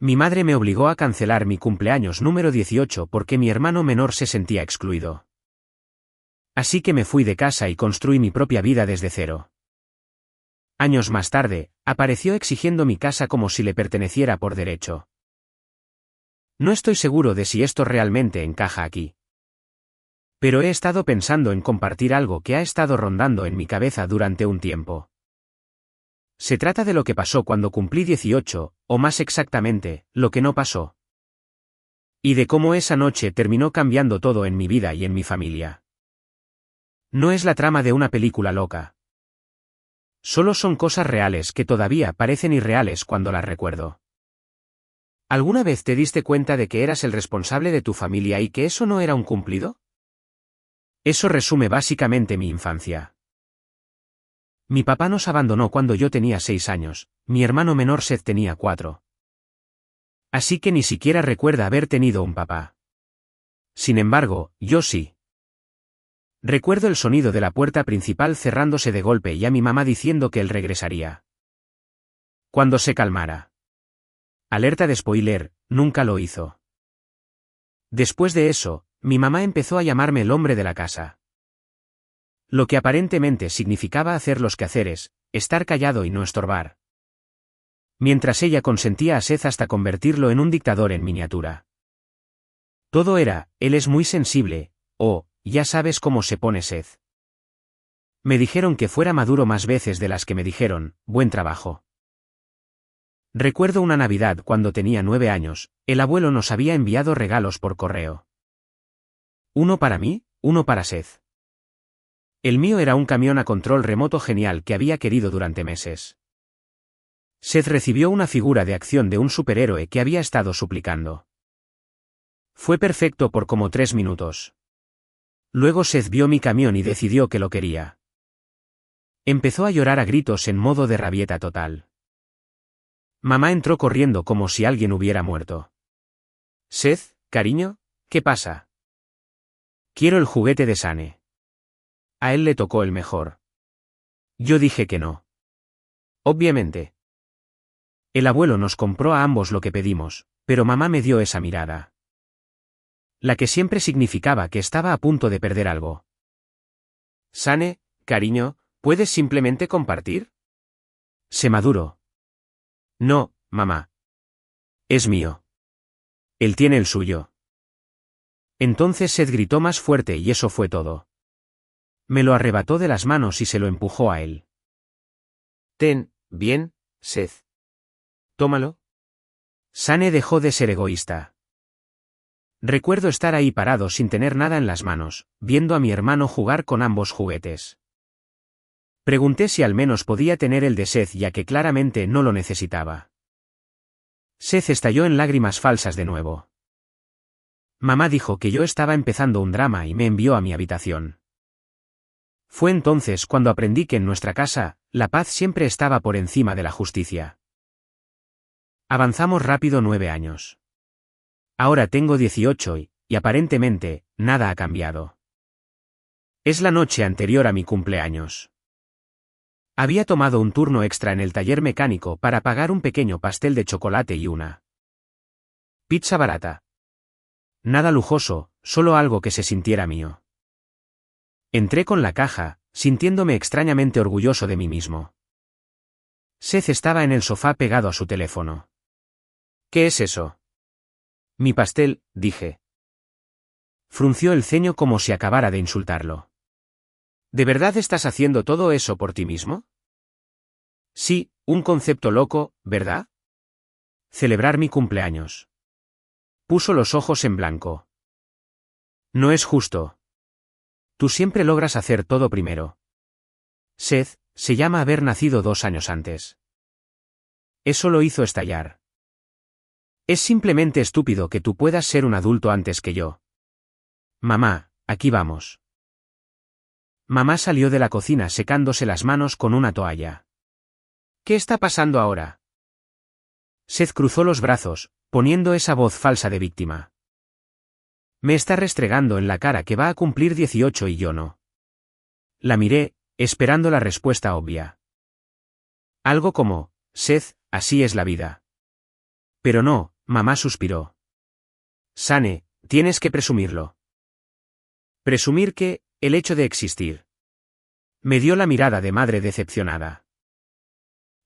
Mi madre me obligó a cancelar mi cumpleaños número 18 porque mi hermano menor se sentía excluido. Así que me fui de casa y construí mi propia vida desde cero. Años más tarde, apareció exigiendo mi casa como si le perteneciera por derecho. No estoy seguro de si esto realmente encaja aquí. Pero he estado pensando en compartir algo que ha estado rondando en mi cabeza durante un tiempo. Se trata de lo que pasó cuando cumplí 18, o más exactamente, lo que no pasó. Y de cómo esa noche terminó cambiando todo en mi vida y en mi familia. No es la trama de una película loca. Solo son cosas reales que todavía parecen irreales cuando las recuerdo. ¿Alguna vez te diste cuenta de que eras el responsable de tu familia y que eso no era un cumplido? Eso resume básicamente mi infancia. Mi papá nos abandonó cuando yo tenía 6 años, mi hermano menor Seth tenía 4. Así que ni siquiera recuerda haber tenido un papá. Sin embargo, yo sí. Recuerdo el sonido de la puerta principal cerrándose de golpe y a mi mamá diciendo que él regresaría cuando se calmara. Alerta de spoiler, nunca lo hizo. Después de eso, mi mamá empezó a llamarme el hombre de la casa. Lo que aparentemente significaba hacer los quehaceres, estar callado y no estorbar. Mientras ella consentía a Seth hasta convertirlo en un dictador en miniatura. Todo era, él es muy sensible, ya sabes cómo se pone Seth. Me dijeron que fuera maduro más veces de las que me dijeron, buen trabajo. Recuerdo una Navidad cuando tenía 9 años, el abuelo nos había enviado regalos por correo. Uno para mí, uno para Seth. El mío era un camión a control remoto genial que había querido durante meses. Seth recibió una figura de acción de un superhéroe que había estado suplicando. Fue perfecto por como 3 minutos. Luego Seth vio mi camión y decidió que lo quería. Empezó a llorar a gritos en modo de rabieta total. Mamá entró corriendo como si alguien hubiera muerto. Seth, cariño, ¿qué pasa? Quiero el juguete de Sane. A él le tocó el mejor. Yo dije que no. Obviamente. El abuelo nos compró a ambos lo que pedimos, pero mamá me dio esa mirada. La que siempre significaba que estaba a punto de perder algo. Sane, cariño, ¿puedes simplemente compartir? Se maduró. No, mamá. Es mío. Él tiene el suyo. Entonces Seth gritó más fuerte y eso fue todo. Me lo arrebató de las manos y se lo empujó a él. Ten, bien, Seth. Tómalo. Sane dejó de ser egoísta. Recuerdo estar ahí parado sin tener nada en las manos, viendo a mi hermano jugar con ambos juguetes. Pregunté si al menos podía tener el de Seth ya que claramente no lo necesitaba. Seth estalló en lágrimas falsas de nuevo. Mamá dijo que yo estaba empezando un drama y me envió a mi habitación. Fue entonces cuando aprendí que en nuestra casa, la paz siempre estaba por encima de la justicia. Avanzamos rápido 9 años. Ahora tengo 18 y aparentemente, nada ha cambiado. Es la noche anterior a mi cumpleaños. Había tomado un turno extra en el taller mecánico para pagar un pequeño pastel de chocolate y una pizza barata. Nada lujoso, solo algo que se sintiera mío. Entré con la caja, sintiéndome extrañamente orgulloso de mí mismo. Seth estaba en el sofá pegado a su teléfono. ¿Qué es eso? Mi pastel, dije. Frunció el ceño como si acabara de insultarlo. ¿De verdad estás haciendo todo eso por ti mismo? Sí, un concepto loco, ¿verdad? Celebrar mi cumpleaños. Puso los ojos en blanco. No es justo. Tú siempre logras hacer todo primero. Seth, se llama haber nacido 2 años antes. Eso lo hizo estallar. Es simplemente estúpido que tú puedas ser un adulto antes que yo. Mamá, aquí vamos. Mamá salió de la cocina secándose las manos con una toalla. ¿Qué está pasando ahora? Seth cruzó los brazos, poniendo esa voz falsa de víctima. Me está restregando en la cara que va a cumplir 18 y yo no. La miré, esperando la respuesta obvia. Algo como, Seth, así es la vida. Pero no, mamá suspiró. Sane, tienes que presumirlo. ¿Presumir qué? El hecho de existir. Me dio la mirada de madre decepcionada.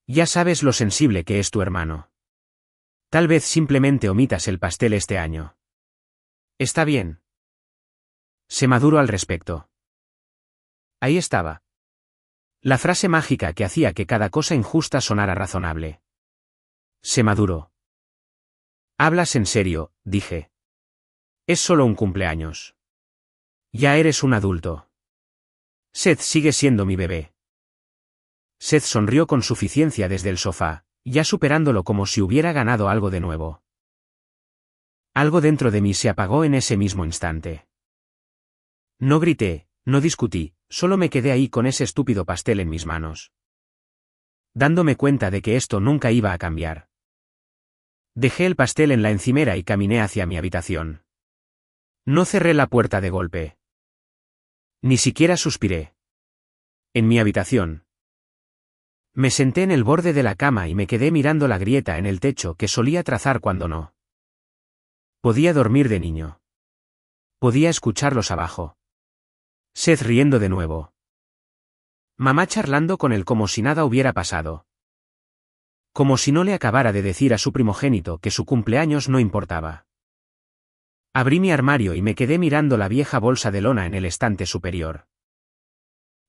Ya sabes lo sensible que es tu hermano. Tal vez simplemente omitas el pastel este año. Está bien. Se maduró al respecto. Ahí estaba. La frase mágica que hacía que cada cosa injusta sonara razonable. Se maduró. Hablas en serio, dije. Es solo un cumpleaños. Ya eres un adulto. Seth sigue siendo mi bebé. Seth sonrió con suficiencia desde el sofá, ya superándolo como si hubiera ganado algo de nuevo. Algo dentro de mí se apagó en ese mismo instante. No grité, no discutí, solo me quedé ahí con ese estúpido pastel en mis manos. Dándome cuenta de que esto nunca iba a cambiar. Dejé el pastel en la encimera y caminé hacia mi habitación. No cerré la puerta de golpe. Ni siquiera suspiré. En mi habitación. Me senté en el borde de la cama y me quedé mirando la grieta en el techo que solía trazar cuando no podía dormir de niño. Podía escucharlos abajo. Seth riendo de nuevo. Mamá charlando con él como si nada hubiera pasado. Como si no le acabara de decir a su primogénito que su cumpleaños no importaba. Abrí mi armario y me quedé mirando la vieja bolsa de lona en el estante superior.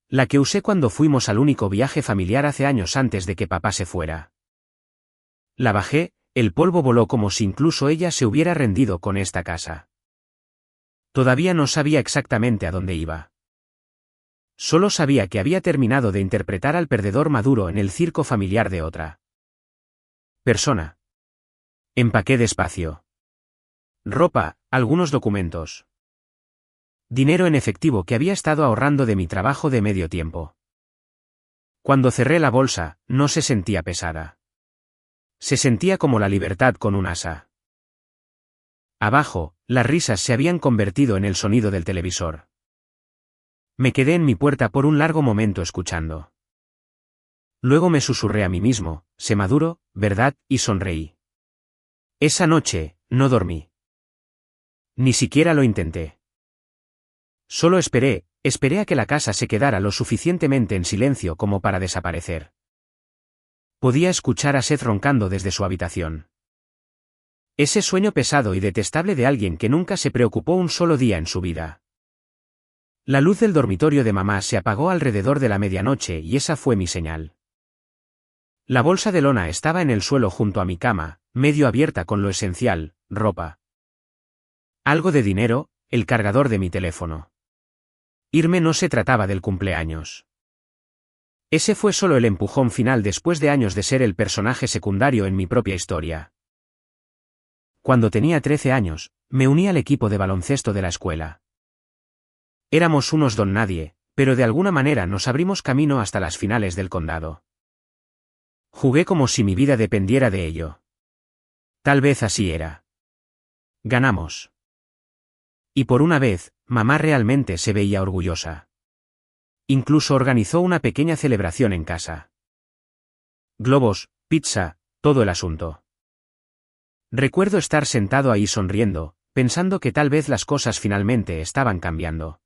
La que usé cuando fuimos al único viaje familiar hace años antes de que papá se fuera. La bajé, el polvo voló como si incluso ella se hubiera rendido con esta casa. Todavía no sabía exactamente a dónde iba. Solo sabía que había terminado de interpretar al perdedor maduro en el circo familiar de otra persona. Empaqué despacio. Ropa, algunos documentos. Dinero en efectivo que había estado ahorrando de mi trabajo de medio tiempo. Cuando cerré la bolsa, no se sentía pesada. Se sentía como la libertad con un asa. Abajo, las risas se habían convertido en el sonido del televisor. Me quedé en mi puerta por un largo momento escuchando. Luego me susurré a mí mismo, sé maduro, ¿verdad? Y sonreí. Esa noche, no dormí. Ni siquiera lo intenté. Solo esperé a que la casa se quedara lo suficientemente en silencio como para desaparecer. Podía escuchar a Seth roncando desde su habitación. Ese sueño pesado y detestable de alguien que nunca se preocupó un solo día en su vida. La luz del dormitorio de mamá se apagó alrededor de la medianoche y esa fue mi señal. La bolsa de lona estaba en el suelo junto a mi cama, medio abierta con lo esencial, ropa. Algo de dinero, el cargador de mi teléfono. Irme no se trataba del cumpleaños. Ese fue solo el empujón final después de años de ser el personaje secundario en mi propia historia. Cuando tenía 13 años, me uní al equipo de baloncesto de la escuela. Éramos unos don nadie, pero de alguna manera nos abrimos camino hasta las finales del condado. Jugué como si mi vida dependiera de ello. Tal vez así era. Ganamos. Y por una vez, mamá realmente se veía orgullosa. Incluso organizó una pequeña celebración en casa. Globos, pizza, todo el asunto. Recuerdo estar sentado ahí sonriendo, pensando que tal vez las cosas finalmente estaban cambiando.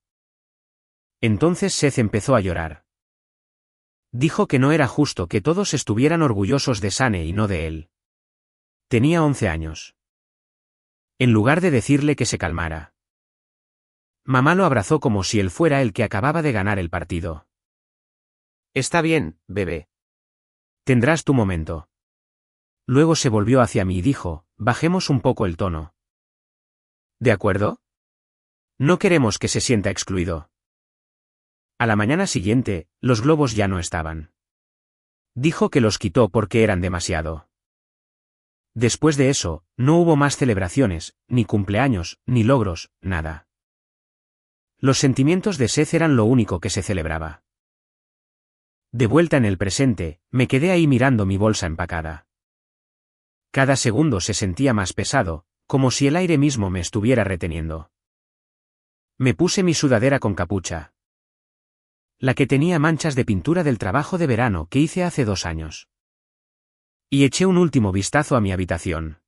Entonces Seth empezó a llorar. Dijo que no era justo que todos estuvieran orgullosos de Sane y no de él. Tenía 11 años. En lugar de decirle que se calmara. Mamá lo abrazó como si él fuera el que acababa de ganar el partido. Está bien, bebé. Tendrás tu momento. Luego se volvió hacia mí y dijo, bajemos un poco el tono. ¿De acuerdo? No queremos que se sienta excluido. A la mañana siguiente, los globos ya no estaban. Dijo que los quitó porque eran demasiado. Después de eso, no hubo más celebraciones, ni cumpleaños, ni logros, nada. Los sentimientos de Seth eran lo único que se celebraba. De vuelta en el presente, me quedé ahí mirando mi bolsa empacada. Cada segundo se sentía más pesado, como si el aire mismo me estuviera reteniendo. Me puse mi sudadera con capucha. La que tenía manchas de pintura del trabajo de verano que hice hace 2 años. Y eché un último vistazo a mi habitación.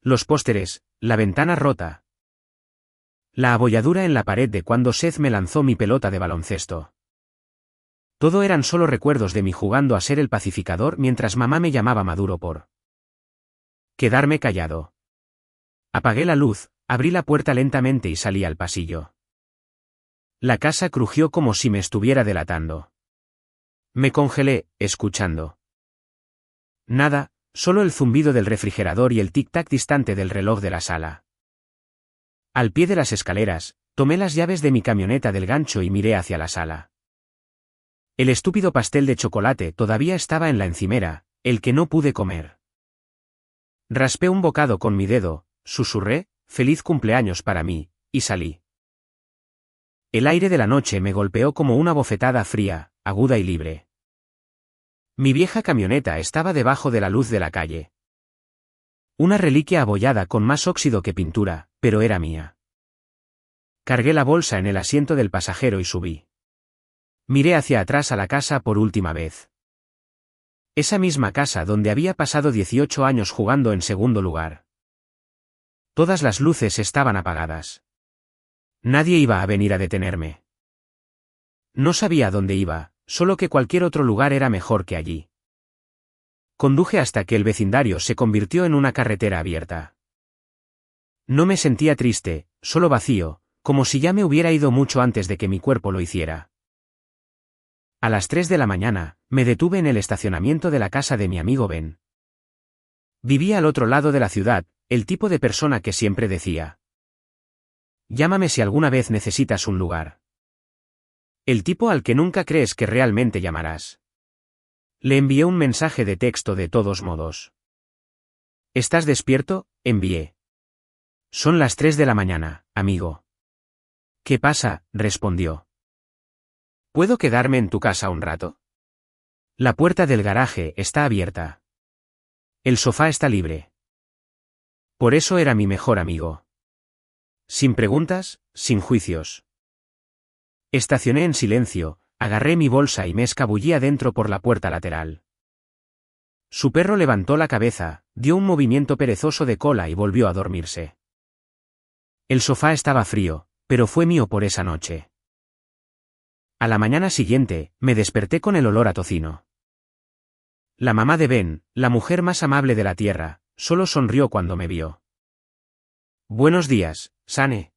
Los pósteres, la ventana rota. La abolladura en la pared de cuando Seth me lanzó mi pelota de baloncesto. Todo eran solo recuerdos de mí jugando a ser el pacificador mientras mamá me llamaba maduro por quedarme callado. Apagué la luz, abrí la puerta lentamente y salí al pasillo. La casa crujió como si me estuviera delatando. Me congelé, escuchando nada, solo el zumbido del refrigerador y el tic-tac distante del reloj de la sala. Al pie de las escaleras, tomé las llaves de mi camioneta del gancho y miré hacia la sala. El estúpido pastel de chocolate todavía estaba en la encimera, el que no pude comer. Raspé un bocado con mi dedo, susurré, «Feliz cumpleaños para mí», y salí. El aire de la noche me golpeó como una bofetada fría, aguda y libre. Mi vieja camioneta estaba debajo de la luz de la calle. Una reliquia abollada con más óxido que pintura, pero era mía. Cargué la bolsa en el asiento del pasajero y subí. Miré hacia atrás a la casa por última vez. Esa misma casa donde había pasado 18 años jugando en segundo lugar. Todas las luces estaban apagadas. Nadie iba a venir a detenerme. No sabía dónde iba, solo que cualquier otro lugar era mejor que allí. Conduje hasta que el vecindario se convirtió en una carretera abierta. No me sentía triste, solo vacío, como si ya me hubiera ido mucho antes de que mi cuerpo lo hiciera. A las 3 de la mañana, me detuve en el estacionamiento de la casa de mi amigo Ben. Vivía al otro lado de la ciudad, el tipo de persona que siempre decía: «Llámame si alguna vez necesitas un lugar». El tipo al que nunca crees que realmente llamarás. Le envié un mensaje de texto de todos modos. «¿Estás despierto?», envié. «Son las 3 de la mañana, amigo». «¿Qué pasa?», respondió. «¿Puedo quedarme en tu casa un rato? La puerta del garaje está abierta. El sofá está libre». Por eso era mi mejor amigo. Sin preguntas, sin juicios. Estacioné en silencio, agarré mi bolsa y me escabullí adentro por la puerta lateral. Su perro levantó la cabeza, dio un movimiento perezoso de cola y volvió a dormirse. El sofá estaba frío, pero fue mío por esa noche. A la mañana siguiente, me desperté con el olor a tocino. La mamá de Ben, la mujer más amable de la tierra, solo sonrió cuando me vio. «Buenos días, Sane.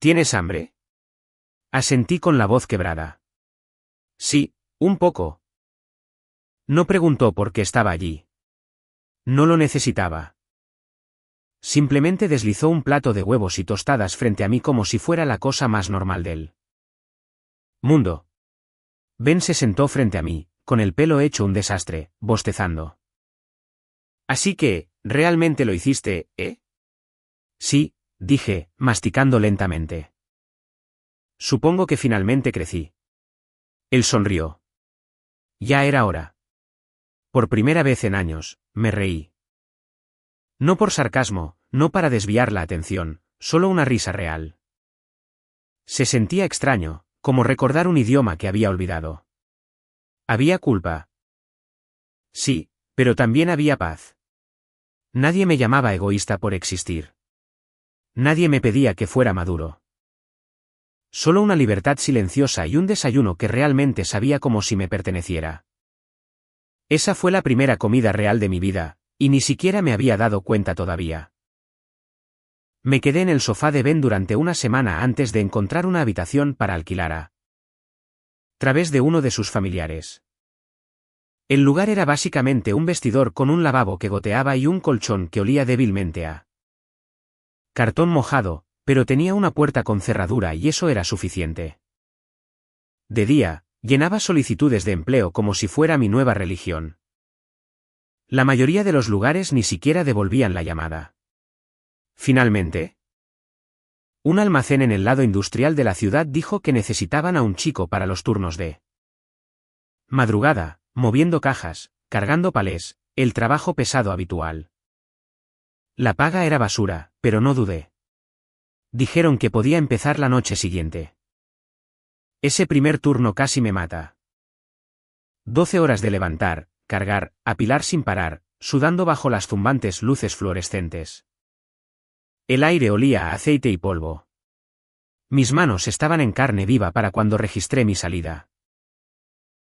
¿Tienes hambre?», asentí con la voz quebrada. «Sí, un poco». No preguntó por qué estaba allí. No lo necesitaba. Simplemente deslizó un plato de huevos y tostadas frente a mí como si fuera la cosa más normal del mundo. Ben se sentó frente a mí, con el pelo hecho un desastre, bostezando. «Así que, realmente lo hiciste, ¿eh?» «Sí», dije, masticando lentamente. «Supongo que finalmente crecí». Él sonrió. Ya era hora. Por primera vez en años, me reí. No por sarcasmo, no para desviar la atención, solo una risa real. Se sentía extraño, como recordar un idioma que había olvidado. Había culpa. Sí, pero también había paz. Nadie me llamaba egoísta por existir. Nadie me pedía que fuera maduro. Solo una libertad silenciosa y un desayuno que realmente sabía como si me perteneciera. Esa fue la primera comida real de mi vida, y ni siquiera me había dado cuenta todavía. Me quedé en el sofá de Ben durante una semana antes de encontrar una habitación para alquilar a través de uno de sus familiares. El lugar era básicamente un vestidor con un lavabo que goteaba y un colchón que olía débilmente a cartón mojado, pero tenía una puerta con cerradura y eso era suficiente. De día, llenaba solicitudes de empleo como si fuera mi nueva religión. La mayoría de los lugares ni siquiera devolvían la llamada. Finalmente, un almacén en el lado industrial de la ciudad dijo que necesitaban a un chico para los turnos de madrugada, moviendo cajas, cargando palés, el trabajo pesado habitual. La paga era basura, pero no dudé. Dijeron que podía empezar la noche siguiente. Ese primer turno casi me mata. 12 horas de levantar, cargar, apilar sin parar, sudando bajo las zumbantes luces fluorescentes. El aire olía a aceite y polvo. Mis manos estaban en carne viva para cuando registré mi salida.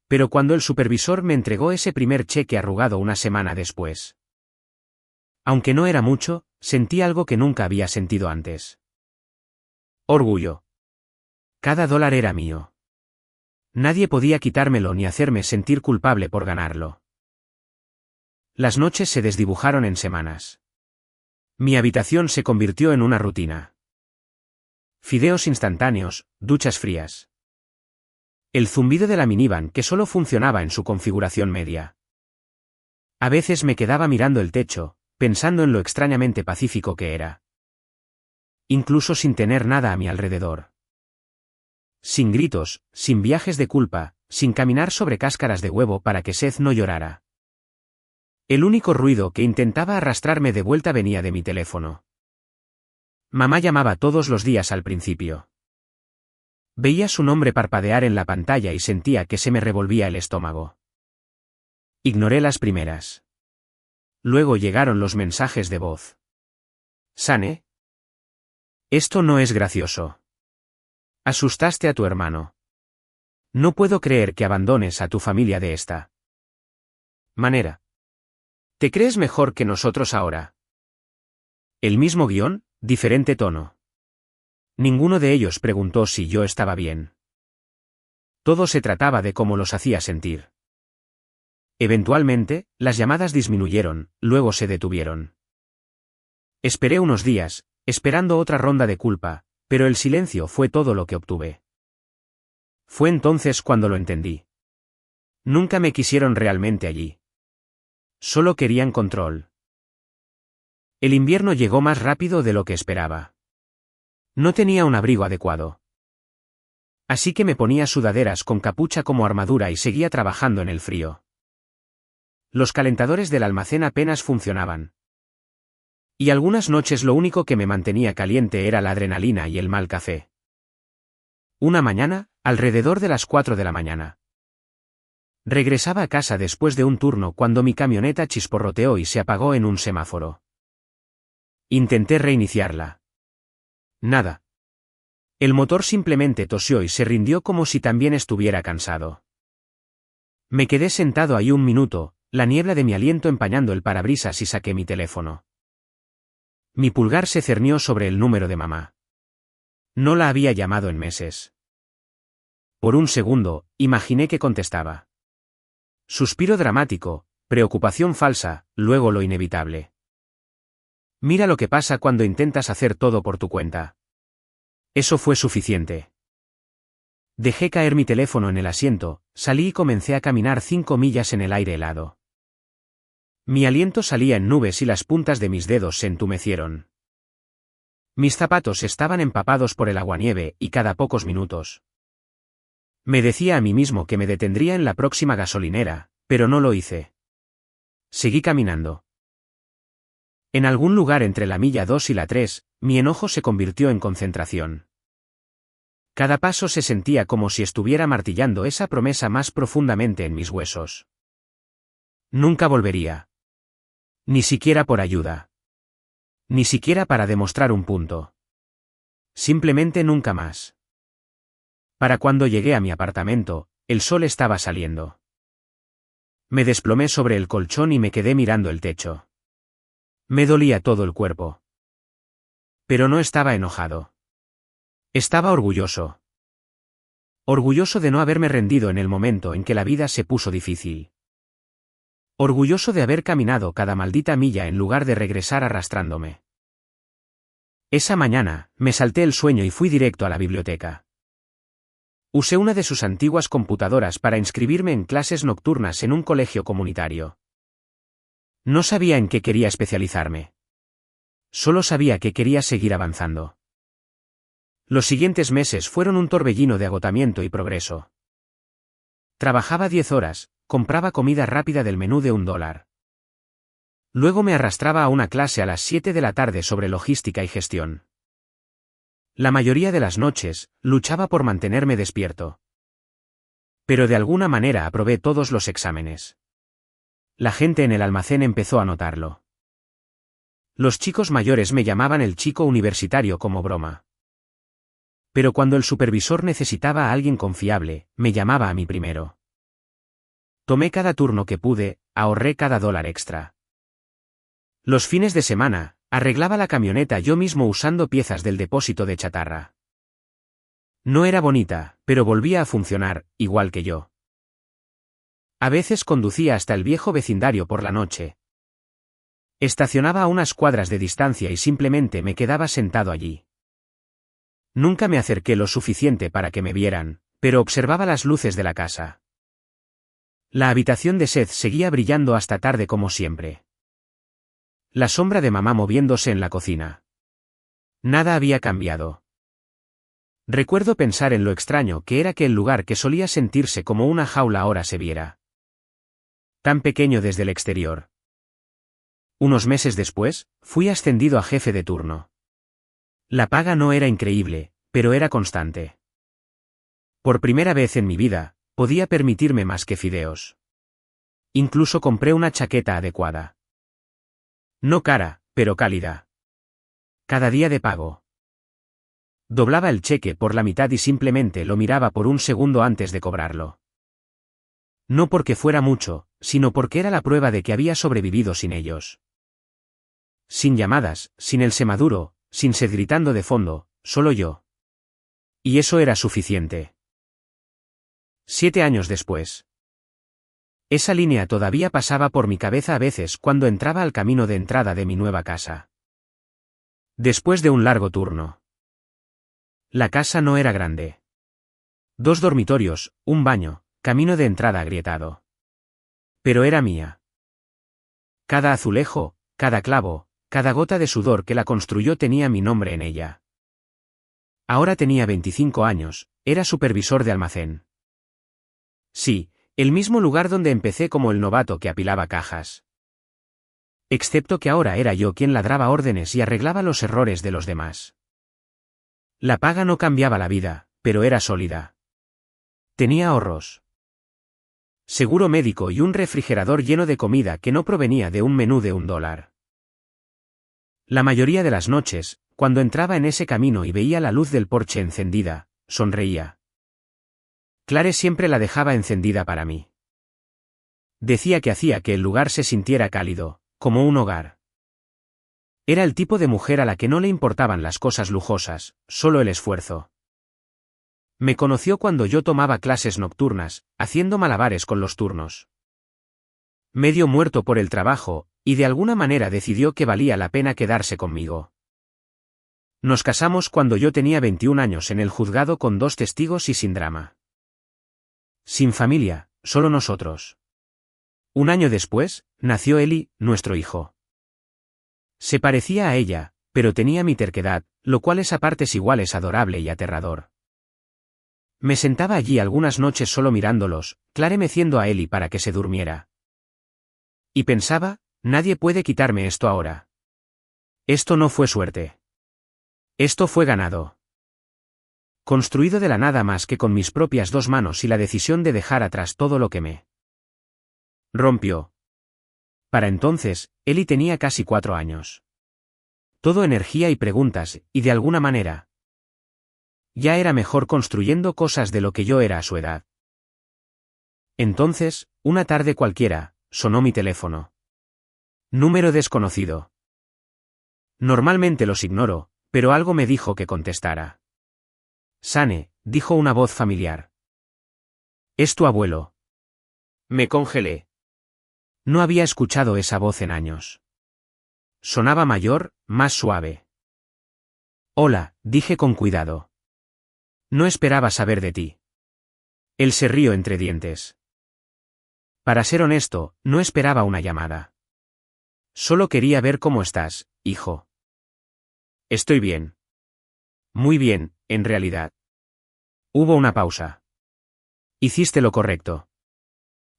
Pero cuando el supervisor me entregó ese primer cheque arrugado una semana después. Aunque no era mucho, sentí algo que nunca había sentido antes. Orgullo. Cada dólar era mío. Nadie podía quitármelo ni hacerme sentir culpable por ganarlo. Las noches se desdibujaron en semanas. Mi habitación se convirtió en una rutina. Fideos instantáneos, duchas frías. El zumbido de la minivan que solo funcionaba en su configuración media. A veces me quedaba mirando el techo, pensando en lo extrañamente pacífico que era. Incluso sin tener nada a mi alrededor. Sin gritos, sin viajes de culpa, sin caminar sobre cáscaras de huevo para que Seth no llorara. El único ruido que intentaba arrastrarme de vuelta venía de mi teléfono. Mamá llamaba todos los días al principio. Veía su nombre parpadear en la pantalla y sentía que se me revolvía el estómago. Ignoré las primeras. Luego llegaron los mensajes de voz. ¿Sane? Esto no es gracioso. Asustaste a tu hermano. No puedo creer que abandones a tu familia de esta manera. ¿Te crees mejor que nosotros ahora? El mismo guión, diferente tono. Ninguno de ellos preguntó si yo estaba bien. Todo se trataba de cómo los hacía sentir. Eventualmente, las llamadas disminuyeron, luego se detuvieron. Esperé unos días, esperando otra ronda de culpa, pero el silencio fue todo lo que obtuve. Fue entonces cuando lo entendí. Nunca me quisieron realmente allí. Solo querían control. El invierno llegó más rápido de lo que esperaba. No tenía un abrigo adecuado. Así que me ponía sudaderas con capucha como armadura y seguía trabajando en el frío. Los calentadores del almacén apenas funcionaban. Y algunas noches lo único que me mantenía caliente era la adrenalina y el mal café. Una mañana, alrededor de las 4 de la mañana. Regresaba a casa después de un turno cuando mi camioneta chisporroteó y se apagó en un semáforo. Intenté reiniciarla. Nada. El motor simplemente tosió y se rindió como si también estuviera cansado. Me quedé sentado ahí un minuto, la niebla de mi aliento empañando el parabrisas y saqué mi teléfono. Mi pulgar se cernió sobre el número de mamá. No la había llamado en meses. Por un segundo, imaginé que contestaba. Suspiro dramático, preocupación falsa, luego lo inevitable. Mira lo que pasa cuando intentas hacer todo por tu cuenta. Eso fue suficiente. Dejé caer mi teléfono en el asiento, salí y comencé a caminar 5 millas en el aire helado. Mi aliento salía en nubes y las puntas de mis dedos se entumecieron. Mis zapatos estaban empapados por el aguanieve y cada pocos minutos. Me decía a mí mismo que me detendría en la próxima gasolinera, pero no lo hice. Seguí caminando. En algún lugar entre la milla 2 y la 3, mi enojo se convirtió en concentración. Cada paso se sentía como si estuviera martillando esa promesa más profundamente en mis huesos. Nunca volvería. Ni siquiera por ayuda. Ni siquiera para demostrar un punto. Simplemente nunca más. Para cuando llegué a mi apartamento, el sol estaba saliendo. Me desplomé sobre el colchón y me quedé mirando el techo. Me dolía todo el cuerpo. Pero no estaba enojado. Estaba orgulloso. Orgulloso de no haberme rendido en el momento en que la vida se puso difícil. Orgulloso de haber caminado cada maldita milla en lugar de regresar arrastrándome. Esa mañana, me salté el sueño y fui directo a la biblioteca. Usé una de sus antiguas computadoras para inscribirme en clases nocturnas en un colegio comunitario. No sabía en qué quería especializarme. Solo sabía que quería seguir avanzando. Los siguientes meses fueron un torbellino de agotamiento y progreso. Trabajaba 10 horas, compraba comida rápida del menú de $1. Luego me arrastraba a una clase a las 7 de la tarde sobre logística y gestión. La mayoría de las noches, luchaba por mantenerme despierto. Pero de alguna manera aprobé todos los exámenes. La gente en el almacén empezó a notarlo. Los chicos mayores me llamaban el chico universitario como broma. Pero cuando el supervisor necesitaba a alguien confiable, me llamaba a mí primero. Tomé cada turno que pude, ahorré cada dólar extra. Los fines de semana, arreglaba la camioneta yo mismo usando piezas del depósito de chatarra. No era bonita, pero volvía a funcionar, igual que yo. A veces conducía hasta el viejo vecindario por la noche. Estacionaba a unas cuadras de distancia y simplemente me quedaba sentado allí. Nunca me acerqué lo suficiente para que me vieran, pero observaba las luces de la casa. La habitación de Seth seguía brillando hasta tarde como siempre. La sombra de mamá moviéndose en la cocina. Nada había cambiado. Recuerdo pensar en lo extraño que era que el lugar que solía sentirse como una jaula ahora se viera tan pequeño desde el exterior. Unos meses después, fui ascendido a jefe de turno. La paga no era increíble, pero era constante. Por primera vez en mi vida, podía permitirme más que fideos. Incluso compré una chaqueta adecuada. No cara, pero cálida. Cada día de pago. Doblaba el cheque por la mitad y simplemente lo miraba por un segundo antes de cobrarlo. No porque fuera mucho, sino porque era la prueba de que había sobrevivido sin ellos. Sin llamadas, sin el semaduro, sin Seth gritando de fondo, solo yo. Y eso era suficiente. 7 años después. Esa línea todavía pasaba por mi cabeza a veces cuando entraba al camino de entrada de mi nueva casa. Después de un largo turno. La casa no era grande. 2 dormitorios, un baño, camino de entrada agrietado. Pero era mía. Cada azulejo, cada clavo, cada gota de sudor que la construyó tenía mi nombre en ella. Ahora tenía 25 años, era supervisor de almacén. Sí, el mismo lugar donde empecé como el novato que apilaba cajas. Excepto que ahora era yo quien ladraba órdenes y arreglaba los errores de los demás. La paga no cambiaba la vida, pero era sólida. Tenía ahorros. Seguro médico y un refrigerador lleno de comida que no provenía de un menú de $1. La mayoría de las noches, cuando entraba en ese camino y veía la luz del porche encendida, sonreía. Clare siempre la dejaba encendida para mí. Decía que hacía que el lugar se sintiera cálido, como un hogar. Era el tipo de mujer a la que no le importaban las cosas lujosas, solo el esfuerzo. Me conoció cuando yo tomaba clases nocturnas, haciendo malabares con los turnos. Medio muerto por el trabajo, y de alguna manera decidió que valía la pena quedarse conmigo. Nos casamos cuando yo tenía 21 años en el juzgado con 2 testigos y sin drama. Sin familia, solo nosotros. Un año después, nació Eli, nuestro hijo. Se parecía a ella, pero tenía mi terquedad, lo cual es a partes iguales adorable y aterrador. Me sentaba allí algunas noches solo mirándolos, Clare meciendo a Eli para que se durmiera. Y pensaba, nadie puede quitarme esto ahora. Esto no fue suerte. Esto fue ganado. Construido de la nada más que con mis propias 2 manos y la decisión de dejar atrás todo lo que me rompió. Para entonces, Eli tenía casi 4 años. Todo energía y preguntas, y de alguna manera. Ya era mejor construyendo cosas de lo que yo era a su edad. Entonces, una tarde cualquiera, sonó mi teléfono. Número desconocido. Normalmente los ignoro, pero algo me dijo que contestara. Sane, dijo una voz familiar. Es tu abuelo. Me congelé. No había escuchado esa voz en años. Sonaba mayor, más suave. Hola, dije con cuidado. No esperaba saber de ti. Él se rió entre dientes. Para ser honesto, no esperaba una llamada. Solo quería ver cómo estás, hijo. Estoy bien. Muy bien, en realidad. Hubo una pausa. Hiciste lo correcto.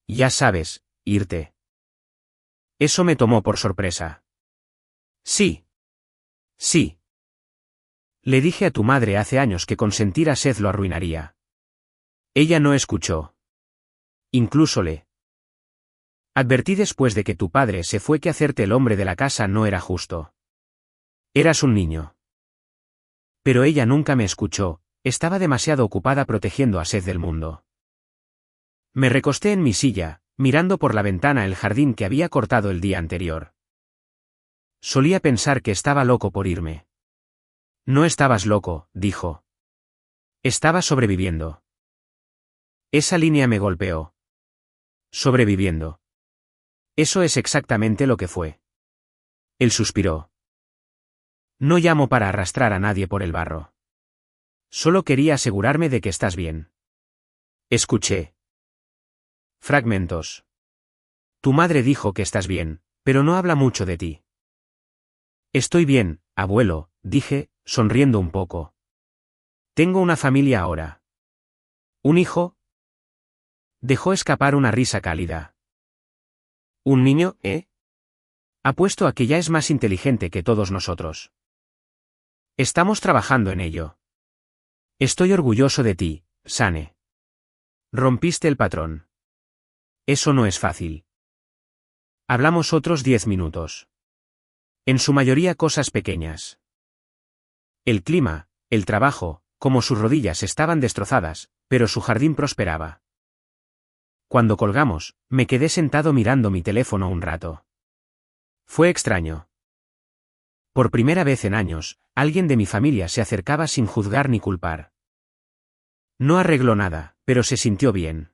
Ya sabes, irte. Eso me tomó por sorpresa. Sí. Sí. Le dije a tu madre hace años que consentir a Seth lo arruinaría. Ella no escuchó. Incluso le Advertí después de que tu padre se fue que hacerte el hombre de la casa no era justo. Eras un niño. Pero ella nunca me escuchó, estaba demasiado ocupada protegiendo a Seth del mundo. Me recosté en mi silla, mirando por la ventana el jardín que había cortado el día anterior. Solía pensar que estaba loco por irme. No estabas loco, dijo. Estaba sobreviviendo. Esa línea me golpeó. Sobreviviendo. Eso es exactamente lo que fue. Él suspiró. No llamo para arrastrar a nadie por el barro. Solo quería asegurarme de que estás bien. Escuché. Fragmentos. Tu madre dijo que estás bien, pero no habla mucho de ti. Estoy bien, abuelo, dije, sonriendo un poco. Tengo una familia ahora. ¿Un hijo? Dejó escapar una risa cálida. ¿Un niño, eh? Apuesto a que ya es más inteligente que todos nosotros. Estamos trabajando en ello. Estoy orgulloso de ti, Sane. Rompiste el patrón. Eso no es fácil. Hablamos otros 10 minutos. En su mayoría cosas pequeñas. El clima, el trabajo, como sus rodillas estaban destrozadas, pero su jardín prosperaba. Cuando colgamos, me quedé sentado mirando mi teléfono un rato. Fue extraño. Por primera vez en años, alguien de mi familia se acercaba sin juzgar ni culpar. No arregló nada, pero se sintió bien.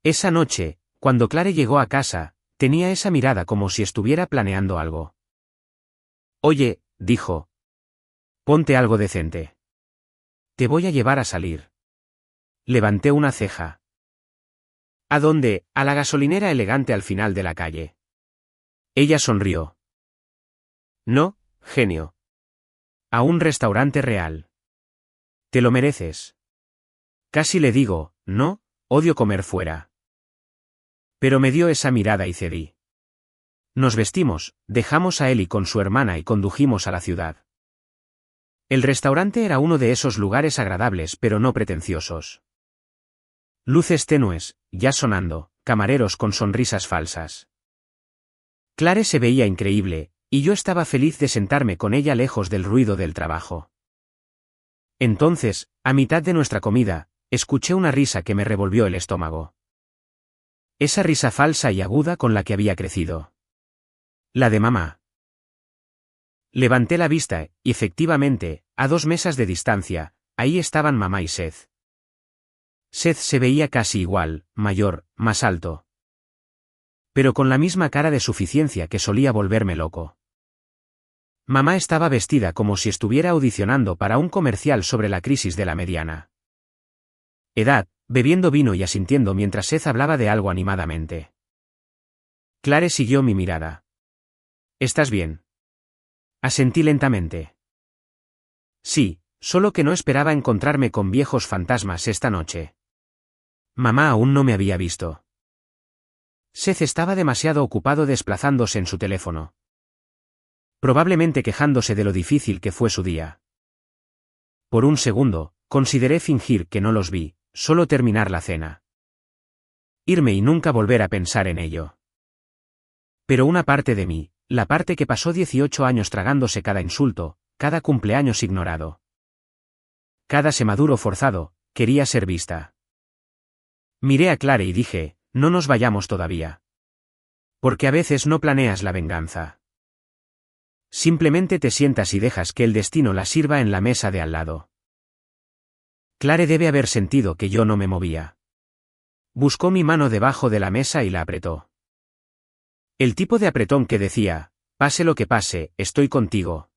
Esa noche, cuando Clare llegó a casa, tenía esa mirada como si estuviera planeando algo. Oye, dijo. Ponte algo decente. Te voy a llevar a salir. Levanté una ceja. ¿A dónde? A la gasolinera elegante al final de la calle. Ella sonrió. No, genio. A un restaurante real. Te lo mereces. Casi le digo, no, odio comer fuera. Pero me dio esa mirada y cedí. Nos vestimos, dejamos a Ellie con su hermana y condujimos a la ciudad. El restaurante era uno de esos lugares agradables pero no pretenciosos. Luces tenues, ya sonando, camareros con sonrisas falsas. Clare se veía increíble, y yo estaba feliz de sentarme con ella lejos del ruido del trabajo. Entonces, a mitad de nuestra comida, escuché una risa que me revolvió el estómago. Esa risa falsa y aguda con la que había crecido. La de mamá. Levanté la vista, y efectivamente, a 2 mesas de distancia, ahí estaban mamá y Seth. Seth se veía casi igual, mayor, más alto. Pero con la misma cara de suficiencia que solía volverme loco. Mamá estaba vestida como si estuviera audicionando para un comercial sobre la crisis de la mediana edad, bebiendo vino y asintiendo mientras Seth hablaba de algo animadamente. Clare siguió mi mirada. ¿Estás bien? Asentí lentamente. Sí, solo que no esperaba encontrarme con viejos fantasmas esta noche. Mamá aún no me había visto. Seth estaba demasiado ocupado desplazándose en su teléfono. Probablemente quejándose de lo difícil que fue su día. Por un segundo, consideré fingir que no los vi, solo terminar la cena. Irme y nunca volver a pensar en ello. Pero una parte de mí, la parte que pasó 18 años tragándose cada insulto, cada cumpleaños ignorado, cada semaduro forzado, quería ser vista. Miré a Clare y dije, no nos vayamos todavía. Porque a veces no planeas la venganza. Simplemente te sientas y dejas que el destino la sirva en la mesa de al lado. Clare debe haber sentido que yo no me movía. Buscó mi mano debajo de la mesa y la apretó. El tipo de apretón que decía, pase lo que pase, estoy contigo.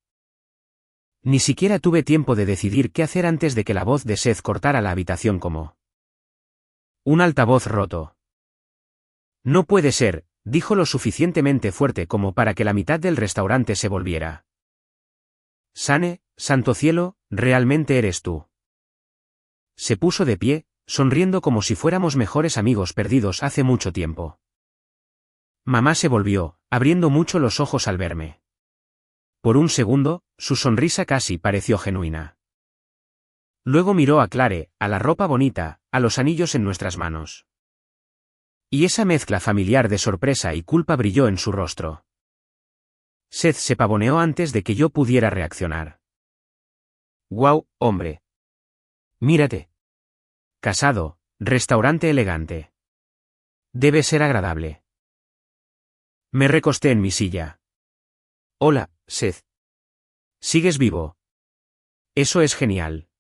Ni siquiera tuve tiempo de decidir qué hacer antes de que la voz de Seth cortara la habitación como un altavoz roto. No puede ser, dijo lo suficientemente fuerte como para que la mitad del restaurante se volviera. Sane, santo cielo, realmente eres tú. Se puso de pie, sonriendo como si fuéramos mejores amigos perdidos hace mucho tiempo. Mamá se volvió, abriendo mucho los ojos al verme. Por un segundo, su sonrisa casi pareció genuina. Luego miró a Clare, a la ropa bonita, a los anillos en nuestras manos. Y esa mezcla familiar de sorpresa y culpa brilló en su rostro. Seth se pavoneó antes de que yo pudiera reaccionar. «Guau, hombre. Mírate. Casado, restaurante elegante. Debe ser agradable». Me recosté en mi silla. «Hola, Seth. ¿Sigues vivo? Eso es genial».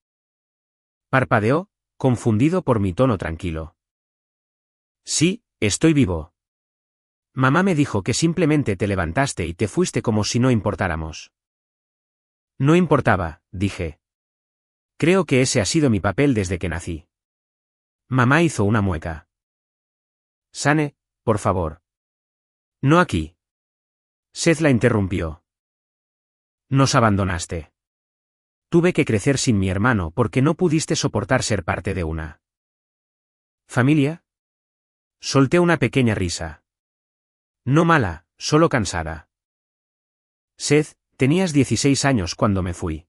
Parpadeó, confundido por mi tono tranquilo. «Sí, estoy vivo. Mamá me dijo que simplemente te levantaste y te fuiste como si no importáramos». «No importaba», dije. «Creo que ese ha sido mi papel desde que nací». Mamá hizo una mueca. «Sane, por favor». «No aquí». Seth la interrumpió. «Nos abandonaste. Tuve que crecer sin mi hermano porque no pudiste soportar ser parte de una familia». Solté una pequeña risa. «No mala, solo cansada». «Seth, tenías 16 años cuando me fui.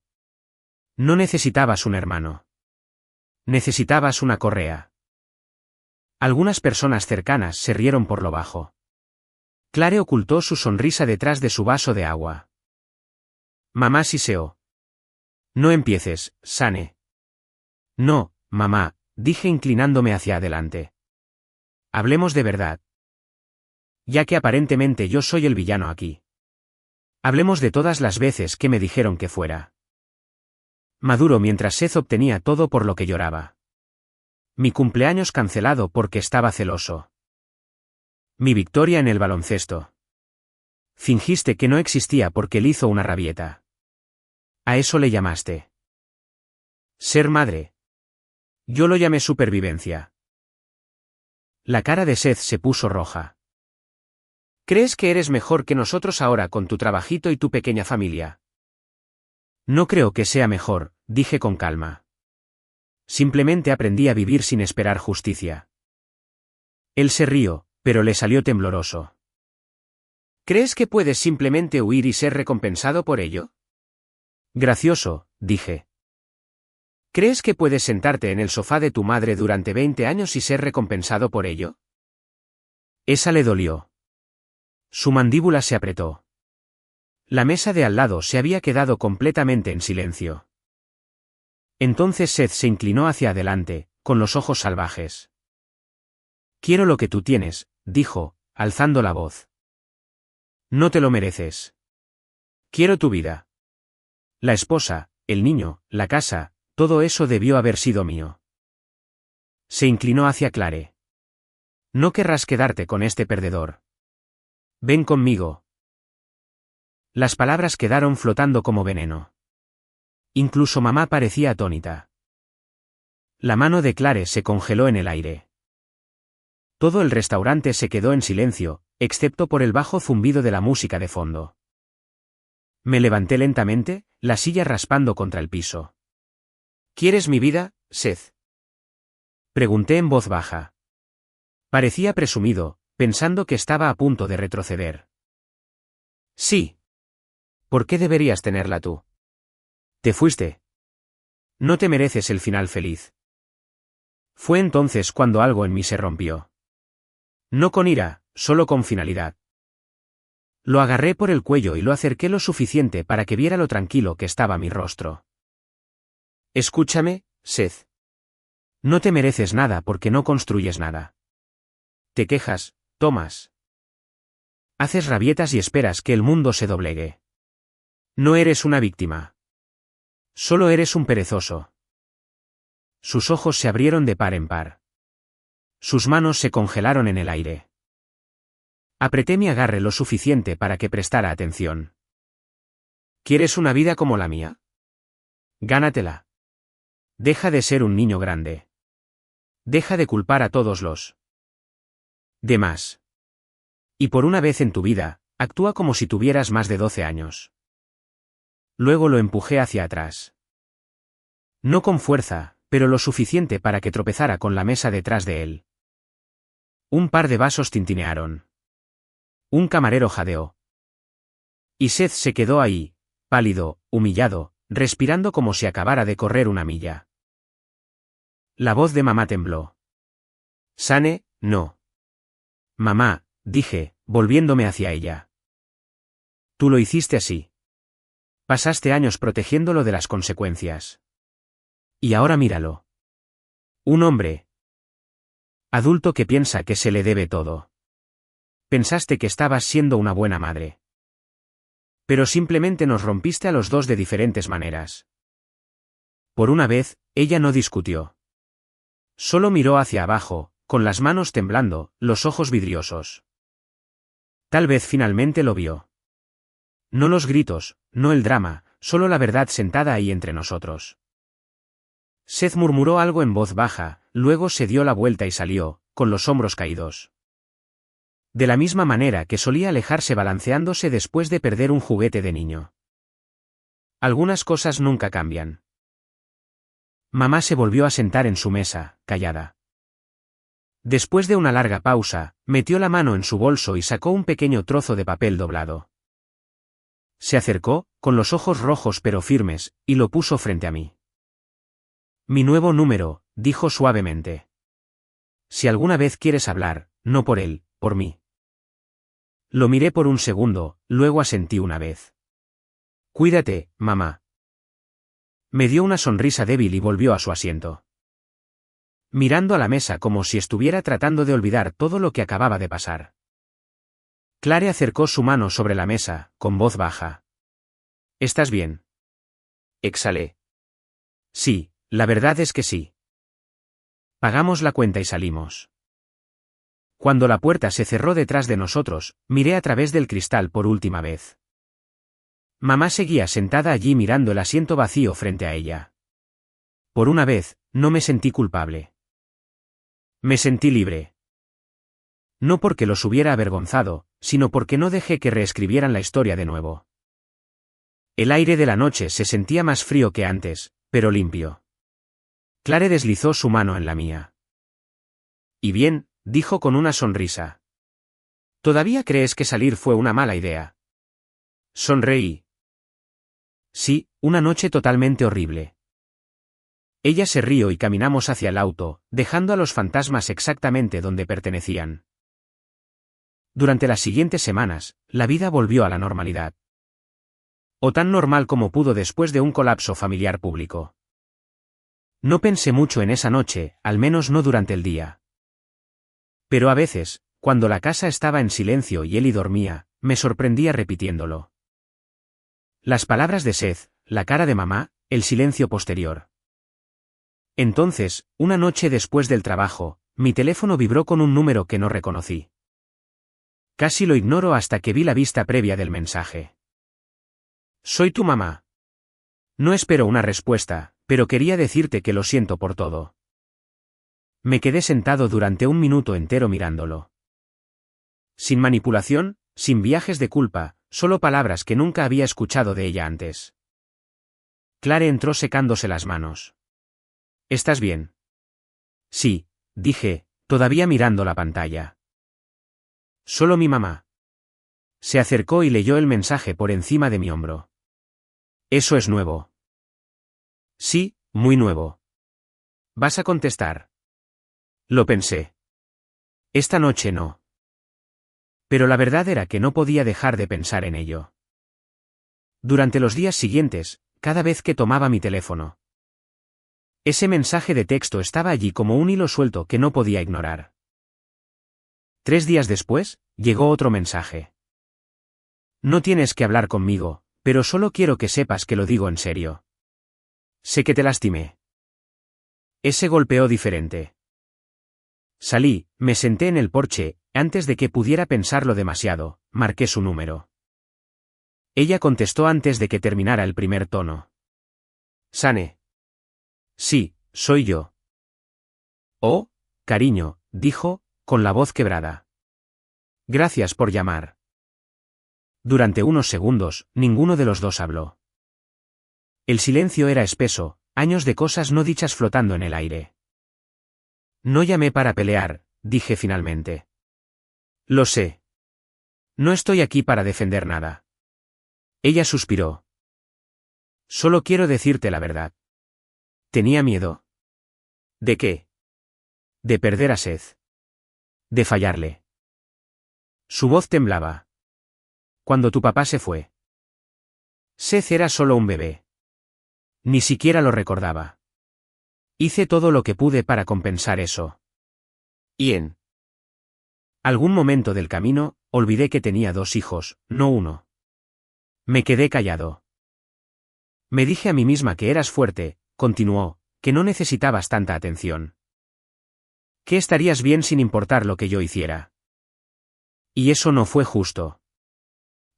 No necesitabas un hermano. Necesitabas una correa». Algunas personas cercanas se rieron por lo bajo. Clare ocultó su sonrisa detrás de su vaso de agua. Mamá siseó. «No empieces, Sane». «No, mamá», dije inclinándome hacia adelante. «Hablemos de verdad. Ya que aparentemente yo soy el villano aquí. Hablemos de todas las veces que me dijeron que fuera maduro mientras Seth obtenía todo por lo que lloraba. Mi cumpleaños cancelado porque estaba celoso. Mi victoria en el baloncesto. Fingiste que no existía porque él hizo una rabieta. ¿A eso le llamaste ser madre? Yo lo llamé supervivencia». La cara de Seth se puso roja. «¿Crees que eres mejor que nosotros ahora con tu trabajito y tu pequeña familia?» «No creo que sea mejor», dije con calma. «Simplemente aprendí a vivir sin esperar justicia». Él se rió, pero le salió tembloroso. «¿Crees que puedes simplemente huir y ser recompensado por ello?» «Gracioso», dije. «¿Crees que puedes sentarte en el sofá de tu madre durante 20 años y ser recompensado por ello?» Esa le dolió. Su mandíbula se apretó. La mesa de al lado se había quedado completamente en silencio. Entonces Seth se inclinó hacia adelante, con los ojos salvajes. «Quiero lo que tú tienes», dijo, alzando la voz. «No te lo mereces. Quiero tu vida. La esposa, el niño, la casa, todo eso debió haber sido mío». Se inclinó hacia Clare. «No querrás quedarte con este perdedor. Ven conmigo». Las palabras quedaron flotando como veneno. Incluso mamá parecía atónita. La mano de Clare se congeló en el aire. Todo el restaurante se quedó en silencio, excepto por el bajo zumbido de la música de fondo. Me levanté lentamente, la silla raspando contra el piso. «¿Quieres mi vida, Seth?», pregunté en voz baja. Parecía presumido, pensando que estaba a punto de retroceder. «Sí. ¿Por qué deberías tenerla tú? Te fuiste. No te mereces el final feliz». Fue entonces cuando algo en mí se rompió. No con ira, solo con finalidad. Lo agarré por el cuello y lo acerqué lo suficiente para que viera lo tranquilo que estaba mi rostro. «Escúchame, Seth. No te mereces nada porque no construyes nada. Te quejas, tomas. Haces rabietas y esperas que el mundo se doblegue. No eres una víctima. Solo eres un perezoso». Sus ojos se abrieron de par en par. Sus manos se congelaron en el aire. Apreté mi agarre lo suficiente para que prestara atención. ¿Quieres una vida como la mía? Gánatela. Deja de ser un niño grande. Deja de culpar a todos los demás. Y por una vez en tu vida, actúa como si tuvieras más de 12 años. Luego lo empujé hacia atrás. No con fuerza, pero lo suficiente para que tropezara con la mesa detrás de él. Un par de vasos tintinearon. Un camarero jadeó. Y Seth se quedó ahí, pálido, humillado, respirando como si acabara de correr una milla. La voz de mamá tembló. «Sane, no. Mamá, dije, volviéndome hacia ella. Tú lo hiciste así. Pasaste años protegiéndolo de las consecuencias. Y ahora míralo. Un hombre adulto que piensa que se le debe todo. Pensaste que estabas siendo una buena madre. Pero simplemente nos rompiste a los dos de diferentes maneras. Por una vez, ella no discutió. Solo miró hacia abajo, con las manos temblando, los ojos vidriosos. Tal vez finalmente lo vio. No los gritos, no el drama, solo la verdad sentada ahí entre nosotros. Seth murmuró algo en voz baja, luego se dio la vuelta y salió, con los hombros caídos. De la misma manera que solía alejarse balanceándose después de perder un juguete de niño. Algunas cosas nunca cambian. Mamá se volvió a sentar en su mesa, callada. Después de una larga pausa, metió la mano en su bolso y sacó un pequeño trozo de papel doblado. Se acercó, con los ojos rojos pero firmes, y lo puso frente a mí. Mi nuevo número, dijo suavemente. Si alguna vez quieres hablar, no por él, por mí. Lo miré por un segundo, luego asentí una vez. Cuídate, mamá. Me dio una sonrisa débil y volvió a su asiento. Mirando a la mesa como si estuviera tratando de olvidar todo lo que acababa de pasar. Clare acercó su mano sobre la mesa, con voz baja. ¿Estás bien? Exhalé. Sí, la verdad es que sí. Pagamos la cuenta y salimos. Cuando la puerta se cerró detrás de nosotros, miré a través del cristal por última vez. Mamá seguía sentada allí mirando el asiento vacío frente a ella. Por una vez, no me sentí culpable. Me sentí libre. No porque los hubiera avergonzado, sino porque no dejé que reescribieran la historia de nuevo. El aire de la noche se sentía más frío que antes, pero limpio. Clare deslizó su mano en la mía. Y bien, dijo con una sonrisa. ¿Todavía crees que salir fue una mala idea? Sonreí. Sí, una noche totalmente horrible. Ella se rió y caminamos hacia el auto, dejando a los fantasmas exactamente donde pertenecían. Durante las siguientes semanas, la vida volvió a la normalidad. O tan normal como pudo después de un colapso familiar público. No pensé mucho en esa noche, al menos no durante el día. Pero a veces, cuando la casa estaba en silencio y Ellie dormía, me sorprendía repitiéndolo. Las palabras de Seth, la cara de mamá, el silencio posterior. Entonces, una noche después del trabajo, mi teléfono vibró con un número que no reconocí. Casi lo ignoro hasta que vi la vista previa del mensaje. Soy tu mamá. No espero una respuesta, pero quería decirte que lo siento por todo. Me quedé sentado durante un minuto entero mirándolo. Sin manipulación, sin viajes de culpa, solo palabras que nunca había escuchado de ella antes. Clare entró secándose las manos. ¿Estás bien? Sí, dije, todavía mirando la pantalla. Solo mi mamá. Se acercó y leyó el mensaje por encima de mi hombro. Eso es nuevo. Sí, muy nuevo. ¿Vas a contestar? Lo pensé. Esta noche no. Pero la verdad era que no podía dejar de pensar en ello. Durante los días siguientes, cada vez que tomaba mi teléfono. Ese mensaje de texto estaba allí como un hilo suelto que no podía ignorar. 3 días después, llegó otro mensaje. No tienes que hablar conmigo, pero solo quiero que sepas que lo digo en serio. Sé que te lastimé. Ese golpeó diferente. Salí, me senté en el porche, antes de que pudiera pensarlo demasiado, marqué su número. Ella contestó antes de que terminara el primer tono. Sane. Sí, soy yo. Oh, cariño, dijo, con la voz quebrada. Gracias por llamar. Durante unos segundos, ninguno de los dos habló. El silencio era espeso, años de cosas no dichas flotando en el aire. No llamé para pelear, dije finalmente. Lo sé. No estoy aquí para defender nada. Ella suspiró. Solo quiero decirte la verdad. Tenía miedo. ¿De qué? De perder a Seth. De fallarle. Su voz temblaba. Cuando tu papá se fue. Seth era solo un bebé. Ni siquiera lo recordaba. Hice todo lo que pude para compensar eso. Y en algún momento del camino, olvidé que tenía 2 hijos, no uno. Me quedé callado. Me dije a mí misma que eras fuerte, continuó, que no necesitabas tanta atención. Que estarías bien sin importar lo que yo hiciera. Y eso no fue justo.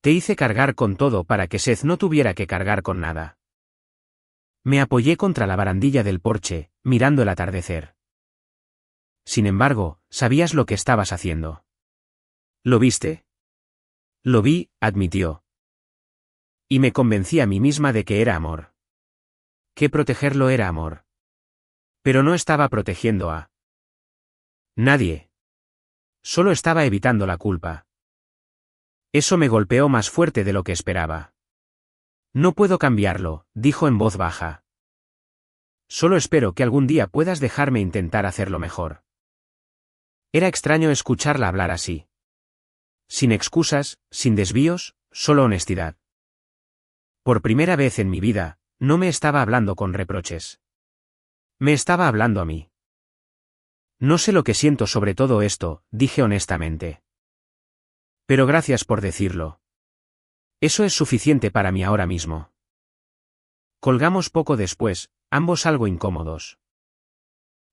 Te hice cargar con todo para que Seth no tuviera que cargar con nada. Me apoyé contra la barandilla del porche, mirando el atardecer. Sin embargo, sabías lo que estabas haciendo. ¿Lo viste? Lo vi, admitió. Y me convencí a mí misma de que era amor. Que protegerlo era amor. Pero no estaba protegiendo a nadie. Solo estaba evitando la culpa. Eso me golpeó más fuerte de lo que esperaba. No puedo cambiarlo, dijo en voz baja. Solo espero que algún día puedas dejarme intentar hacerlo mejor. Era extraño escucharla hablar así. Sin excusas, sin desvíos, solo honestidad. Por primera vez en mi vida, no me estaba hablando con reproches. Me estaba hablando a mí. No sé lo que siento sobre todo esto, dije honestamente. Pero gracias por decirlo. Eso es suficiente para mí ahora mismo. Colgamos poco después, ambos algo incómodos.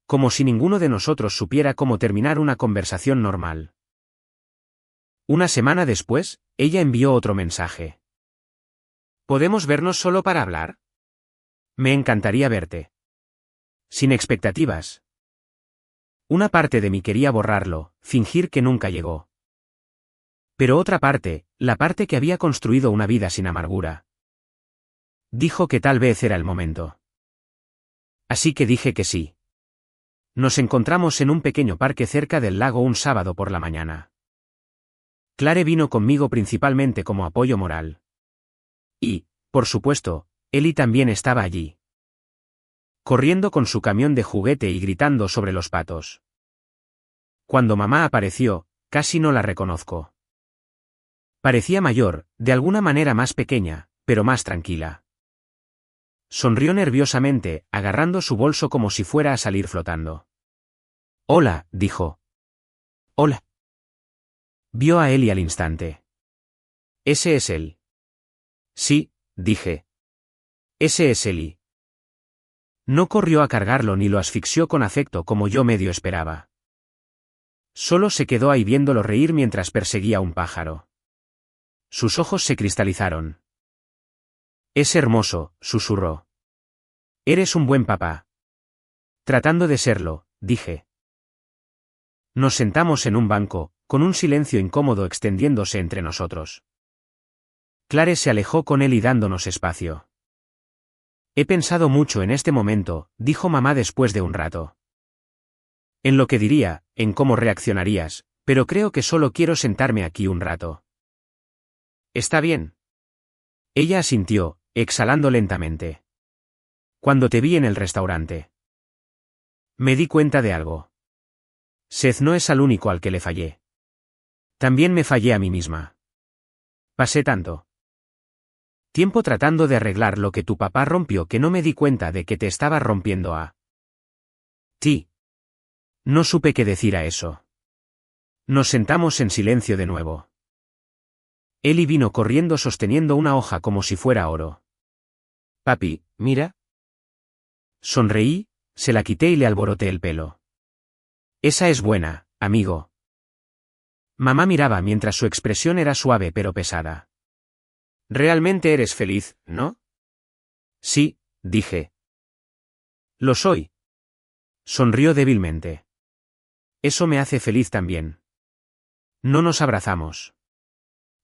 Como si ninguno de nosotros supiera cómo terminar una conversación normal. Una semana después, ella envió otro mensaje. ¿Podemos vernos solo para hablar? Me encantaría verte. Sin expectativas. Una parte de mí quería borrarlo, fingir que nunca llegó. Pero otra parte, la parte que había construido una vida sin amargura, dijo que tal vez era el momento. Así que dije que sí. Nos encontramos en un pequeño parque cerca del lago un sábado por la mañana. Clare vino conmigo principalmente como apoyo moral. Y, por supuesto, Ellie también estaba allí. Corriendo con su camión de juguete y gritando sobre los patos. Cuando mamá apareció, casi no la reconozco. Parecía mayor, de alguna manera más pequeña, pero más tranquila. Sonrió nerviosamente, agarrando su bolso como si fuera a salir flotando. Hola, dijo. Hola. Vio a Ellie al instante. Ese es él. Sí, dije. Ese es Ellie. No corrió a cargarlo ni lo asfixió con afecto como yo medio esperaba. Solo se quedó ahí viéndolo reír mientras perseguía un pájaro. Sus ojos se cristalizaron. Es hermoso, susurró. Eres un buen papá. Tratando de serlo, dije. Nos sentamos en un banco, con un silencio incómodo extendiéndose entre nosotros. Clare se alejó con él y dándonos espacio. He pensado mucho en este momento, dijo mamá después de un rato. En lo que diría, en cómo reaccionarías, pero creo que solo quiero sentarme aquí un rato. ¿Está bien? Ella asintió, exhalando lentamente. Cuando te vi en el restaurante, me di cuenta de algo. Seth no es el único al que le fallé. También me fallé a mí misma. Pasé tanto tiempo tratando de arreglar lo que tu papá rompió que no me di cuenta de que te estaba rompiendo a ti. No supe qué decir a eso. Nos sentamos en silencio de nuevo. Ellie vino corriendo sosteniendo una hoja como si fuera oro. Papi, mira. Sonreí, se la quité y le alboroté el pelo. Esa es buena, amigo. Mamá miraba mientras su expresión era suave pero pesada. Realmente eres feliz, ¿no? Sí, dije. Lo soy. Sonrió débilmente. Eso me hace feliz también. No nos abrazamos.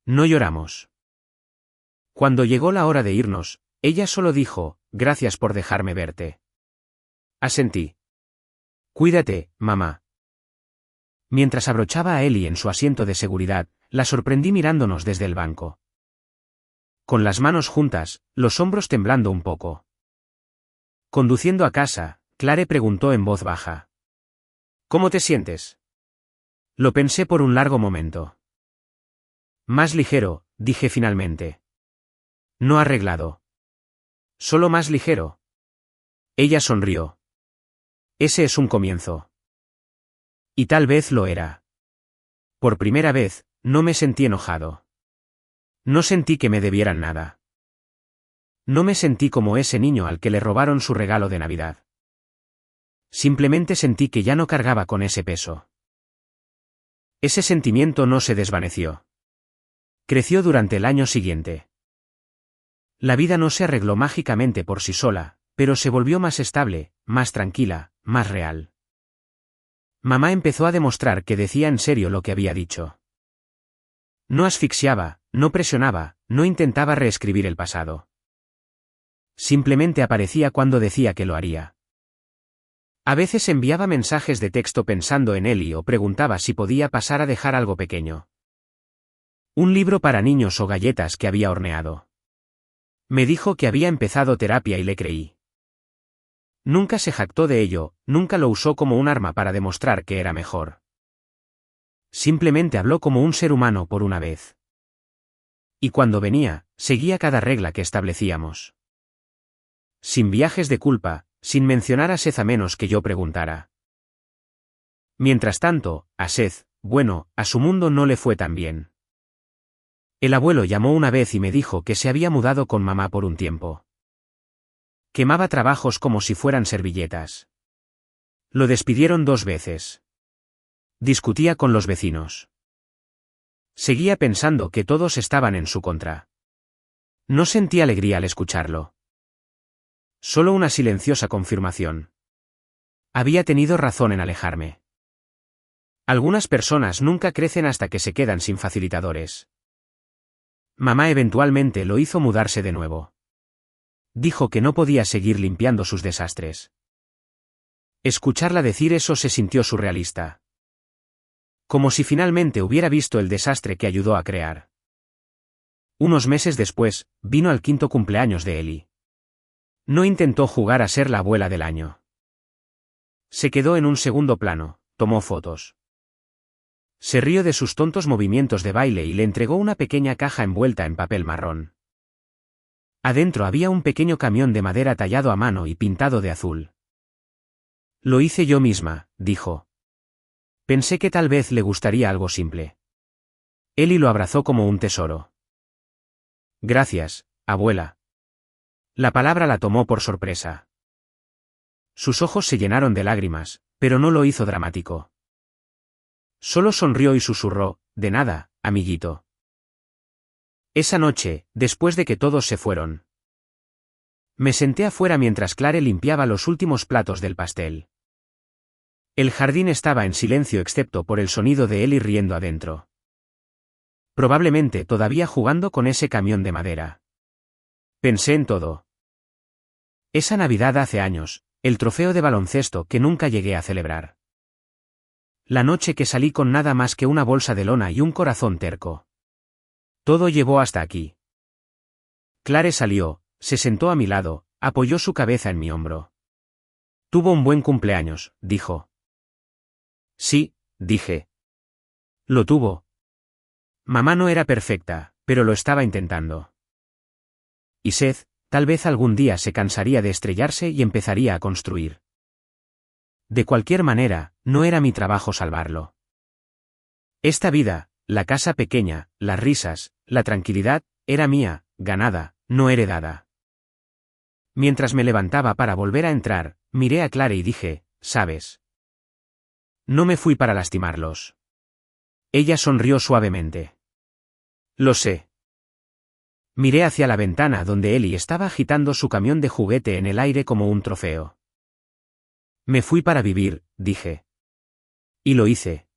No lloramos. Cuando llegó la hora de irnos, ella solo dijo, gracias por dejarme verte. Asentí. Cuídate, mamá. Mientras abrochaba a Ellie en su asiento de seguridad, la sorprendí mirándonos desde el banco. Con las manos juntas, los hombros temblando un poco. Conduciendo a casa, Clare preguntó en voz baja. ¿Cómo te sientes? Lo pensé por un largo momento. Más ligero, dije finalmente. No arreglado. Solo más ligero. Ella sonrió. Ese es un comienzo. Y tal vez lo era. Por primera vez, no me sentí enojado. No sentí que me debieran nada. No me sentí como ese niño al que le robaron su regalo de Navidad. Simplemente sentí que ya no cargaba con ese peso. Ese sentimiento no se desvaneció. Creció durante el año siguiente. La vida no se arregló mágicamente por sí sola, pero se volvió más estable, más tranquila, más real. Mamá empezó a demostrar que decía en serio lo que había dicho. No asfixiaba, no presionaba, no intentaba reescribir el pasado. Simplemente aparecía cuando decía que lo haría. A veces enviaba mensajes de texto pensando en Ellie o preguntaba si podía pasar a dejar algo pequeño. Un libro para niños o galletas que había horneado. Me dijo que había empezado terapia y le creí. Nunca se jactó de ello, nunca lo usó como un arma para demostrar que era mejor. Simplemente habló como un ser humano por una vez. Y cuando venía, seguía cada regla que establecíamos. Sin viajes de culpa, sin mencionar a Seth a menos que yo preguntara. Mientras tanto, a Seth, bueno, a su mundo no le fue tan bien. El abuelo llamó una vez y me dijo que se había mudado con mamá por un tiempo. Quemaba trabajos como si fueran servilletas. Lo despidieron 2 veces. Discutía con los vecinos. Seguía pensando que todos estaban en su contra. No sentí alegría al escucharlo. Solo una silenciosa confirmación. Había tenido razón en alejarme. Algunas personas nunca crecen hasta que se quedan sin facilitadores. Mamá eventualmente lo hizo mudarse de nuevo. Dijo que no podía seguir limpiando sus desastres. Escucharla decir eso se sintió surrealista. Como si finalmente hubiera visto el desastre que ayudó a crear. Unos meses después, vino al 5º cumpleaños de Ellie. No intentó jugar a ser la abuela del año. Se quedó en un segundo plano, tomó fotos. Se rió de sus tontos movimientos de baile y le entregó una pequeña caja envuelta en papel marrón. Adentro había un pequeño camión de madera tallado a mano y pintado de azul. Lo hice yo misma, dijo. Pensé que tal vez le gustaría algo simple. Ellie lo abrazó como un tesoro. Gracias, abuela. La palabra la tomó por sorpresa. Sus ojos se llenaron de lágrimas, pero no lo hizo dramático. Solo sonrió y susurró, de nada, amiguito. Esa noche, después de que todos se fueron. Me senté afuera mientras Clare limpiaba los últimos platos del pastel. El jardín estaba en silencio excepto por el sonido de Ellie riendo adentro. Probablemente todavía jugando con ese camión de madera. Pensé en todo. Esa Navidad hace años, el trofeo de baloncesto que nunca llegué a celebrar. La noche que salí con nada más que una bolsa de lona y un corazón terco. Todo llevó hasta aquí. Clare salió, se sentó a mi lado, apoyó su cabeza en mi hombro. Tuvo un buen cumpleaños, dijo. Sí, dije. Lo tuvo. Mamá no era perfecta, pero lo estaba intentando. Y Seth, tal vez algún día se cansaría de estrellarse y empezaría a construir. De cualquier manera, no era mi trabajo salvarlo. Esta vida, la casa pequeña, las risas, la tranquilidad, era mía, ganada, no heredada. Mientras me levantaba para volver a entrar, miré a Clare y dije, ¿sabes? No me fui para lastimarlos. Ella sonrió suavemente. Lo sé. Miré hacia la ventana donde Ellie estaba agitando su camión de juguete en el aire como un trofeo. Me fui para vivir, dije. Y lo hice.